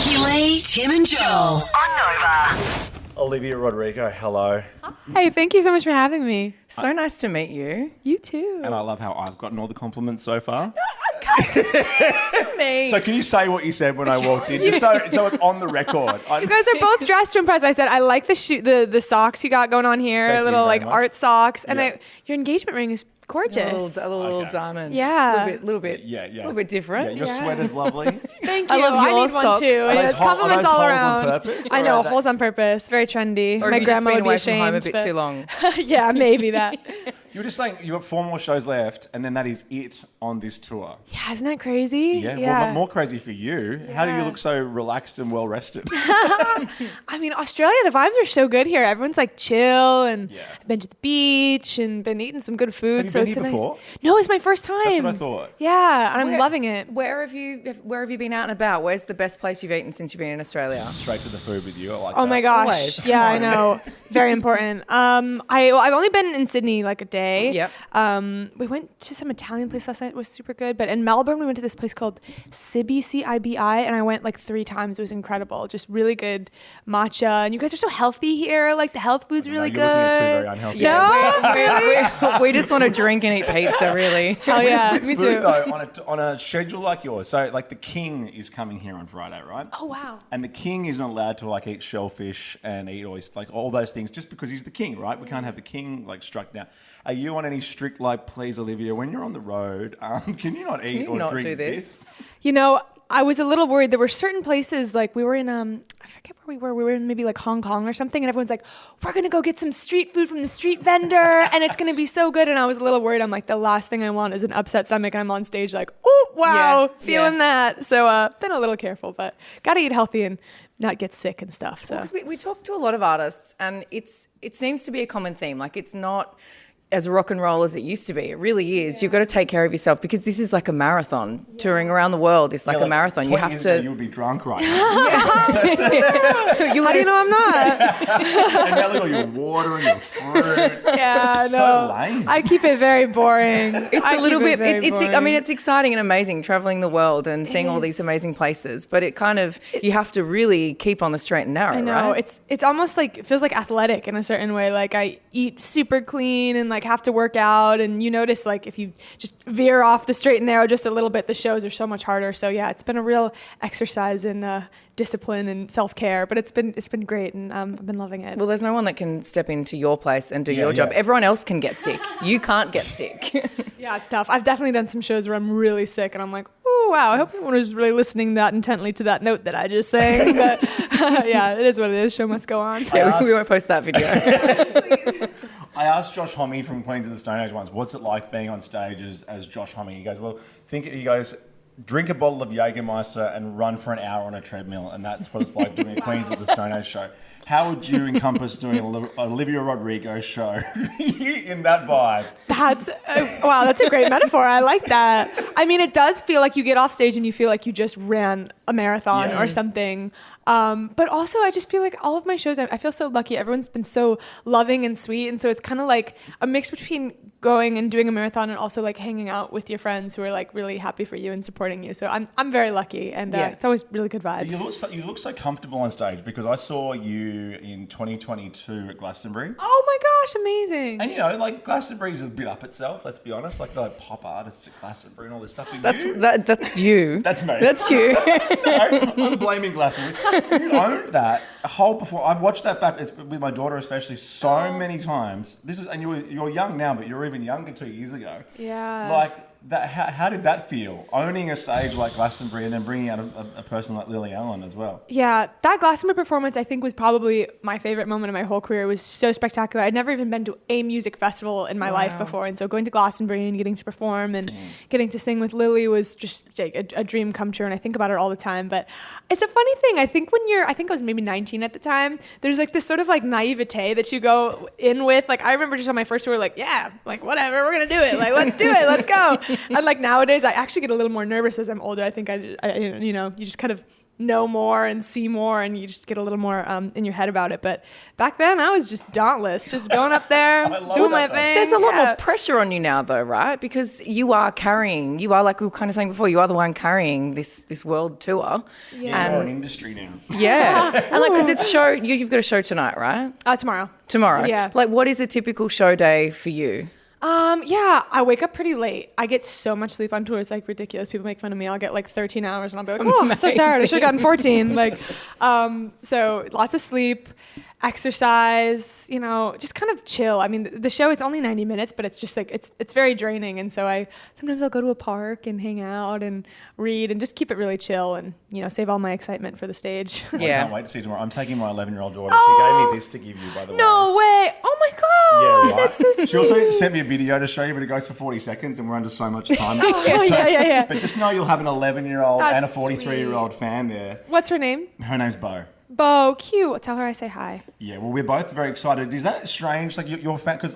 Ricki Lee, Tim and Joel. On Nova. Olivia Rodrigo, hello. Hi, thank you so much for having me. So nice to meet you. You too. And I love how I've gotten all the compliments so far. It's me. So can you say what you said when I walked in? Just so it's on the record. You guys are both dressed to impress. I said I like the socks you got going on here, Thank you little very like much. art socks, and Yeah. your engagement ring is gorgeous. A little Okay. diamond. Yeah. A little bit. Yeah. A little bit different. Yeah, your sweater's lovely. Thank I you. love your need one socks. too. Are those Yeah, compliments are those all holes on around. purpose, I or know, are they- holes on purpose. Very trendy. Or My have you just grandma been would away be from home a ashamed. bit but- too long? Yeah, maybe that. You were just saying you got 4 more shows left, and then that is it on this tour. Yeah, isn't that crazy? Yeah. Well, more crazy for you. How do you look so relaxed and well rested? I mean, Australia, the vibes are so good here. Everyone's like chill, and Yeah. I've been to the beach and been eating some good food. Have you so been it's here a before? nice. No, it's my first time. That's what I thought. Yeah, and I'm Where- loving it. Where have you been out and about? Where's the best place you've eaten since you've been in Australia? Straight to the food with you. I like Oh that. my gosh. Always. Yeah, I know. Very important. I've only been in Sydney like a day. Yep. We went to some Italian place last night. It was super good. But in Melbourne, we went to this place called Cibi, C-I-B-I, and I went like 3 times. It was incredible. Just really good matcha. And you guys are so healthy here. Like the health food's really You're looking at 2 very good. unhealthy. No? We just want to drink and eat pizza, really. Hell yeah, me Food too. though, on a schedule like yours. So like the King is coming here on Friday, right? Oh, wow. And the King is not allowed to like eat shellfish and eat all those things just because he's the King, right? We can't have the King like struck down. Are you on any strict like, please, Olivia, when you're on the road, can you not eat you or not drink do this? You know, I was a little worried. There were certain places, like we were in, I forget where we were. We were in maybe like Hong Kong or something. And everyone's like, we're going to go get some street food from the street vendor. And it's going to be so good. And I was a little worried. I'm like, the last thing I want is an upset stomach. And I'm on stage like, oh, wow, Yeah, feeling yeah. that. So been a little careful, but got to eat healthy and not get sick and stuff. So Because we talk to a lot of artists, and it seems to be a common theme. Like, it's not as rock and roll as it used to be. It really is. You've got to take care of yourself because this is like a marathon. Touring around the world is like Yeah, a marathon. You 20 have years ago, to. you would be drunk right now. how do you know I'm not? And now look at your water and your fruit. Yeah, So no. lame. I keep it very boring. It's I a little keep it bit. very It's. I mean, boring. it's exciting and amazing traveling the world and seeing all these amazing places. But it kind of you have to really keep on the straight and narrow. I know. Right? It's almost like it feels like athletic in a certain way. Like I eat super clean and like have to work out, and you notice like if you just veer off the straight and narrow just a little bit, the shows are so much harder. So yeah, it's been a real exercise in discipline and self-care, but it's been great, and I've been loving it. Well, there's no one that can step into your place and do Yeah, your job. yeah. Everyone else can get sick. You can't get sick. Yeah, it's tough. I've definitely done some shows where I'm really sick, and I'm like, oh wow, I hope everyone was really listening that intently to that note that I just sang. But yeah, it is what it is. Show must go on. Yeah, we won't post that video. I asked Josh Homme from Queens of the Stone Age once, what's it like being on stage as Josh Homme? He goes, drink a bottle of Jägermeister and run for an hour on a treadmill, and that's what it's like doing a Queens of the Stone Age show. How would you encompass doing an Olivia Rodrigo show in that vibe? That's wow, that's a great metaphor. I like that. I mean, it does feel like you get off stage and you feel like you just ran a marathon Yeah. or something. But also, I just feel like all of my shows, I feel so lucky. Everyone's been so loving and sweet, and so it's kind of like a mix between going and doing a marathon and also like hanging out with your friends who are like really happy for you and supporting you. So I'm very lucky, and Yeah. it's always really good vibes. You look so comfortable on stage because I saw you in 2022 at Glastonbury. Oh my gosh, amazing. And you know, like Glastonbury's a bit up itself, let's be honest. Like the pop artists at Glastonbury and all this stuff. But That's you, that's you. That's me. That's you. No, I'm blaming Glastonbury. You owned that whole before. I've watched that back with my daughter especially so many times. And you're young now, but you're even younger 2 years ago. Yeah. Like that. How did that feel? Owning a stage like Glastonbury and then bringing out a person like Lily Allen as well. Yeah, that Glastonbury performance I think was probably my favorite moment of my whole career. It was so spectacular. I'd never even been to a music festival in my life before, and so going to Glastonbury and getting to perform and getting to sing with Lily was just like a dream come true, and I think about it all the time. But it's a funny thing. I think I think I was maybe 19 at the time, there's like this sort of like naivete that you go in with. Like I remember just on my first tour, like, yeah, like whatever, we're gonna do it. Like, let's do it, let's go. And like nowadays, I actually get a little more nervous as I'm older. I think I you know, you just kind of know more and see more, and you just get a little more in your head about it. But back then, I was just dauntless, just going up there, doing my thing. There's a lot more pressure on you now, though, right? Because you are like we were kind of saying before, you are the one carrying this world tour. Yeah, you're an industry now. Yeah, and like because it's you've got a show tonight, right? Tomorrow. Yeah. Like, what is a typical show day for you? Yeah, I wake up pretty late. I get so much sleep on tour. It's like ridiculous. People make fun of me. I'll get like 13 hours and I'll be like, oh, I'm so tired. I should have gotten 14. Like, so lots of sleep, exercise, just kind of chill. I mean, the show, it's only 90 minutes, but it's just like, it's very draining. And so sometimes I'll go to a park and hang out and read and just keep it really chill and, save all my excitement for the stage. I can't wait to see you tomorrow. I'm taking my 11-year-old daughter. She gave me this to give you, by the way. No way. Oh my God. Yeah, right. That's so sweet. She also sent me a video to show you, but it goes for 40 seconds and we're under so much time. Yeah. But just know you'll have an 11-year-old and a That's 43-year-old fan there. What's her name? Her name's Bo. Bo, cute. Tell her I say hi. Yeah, well, we're both very excited. Is that strange? Like, you're a fan? Because,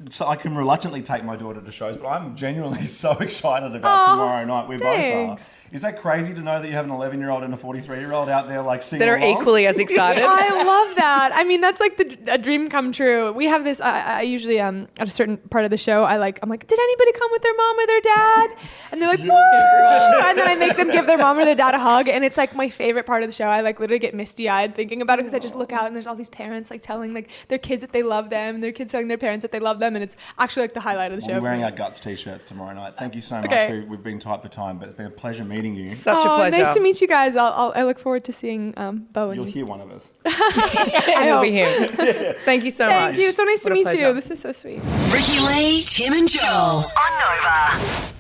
so I can reluctantly take my daughter to shows, but I'm genuinely so excited about tomorrow night. We both are. Is that crazy to know that you have an 11-year-old and a 43-year-old out there singing that are along? equally as excited? I love that. I mean, that's like a dream come true. We have this. I usually at a certain part of the show, I'm like, did anybody come with their mom or their dad? And they're like, woo! And then I make them give their mom or their dad a hug, and it's like my favorite part of the show. I literally get misty-eyed thinking about it because I just look out and there's all these parents telling their kids that they love them, and their kids telling their parents that they love them, and it's actually the highlight of the show. We're wearing our Guts t-shirts tomorrow night. Thank you so much. Okay. We've been tight for time, but it's been a pleasure meeting you. Such a pleasure. Nice to meet you guys. I look forward to seeing Bo and You'll you. hear one of us. And you'll be here. Thank you so much. Thank you. So nice to What a meet pleasure. you. This is so sweet. Ricki Lee, Tim and Joel. On Nova.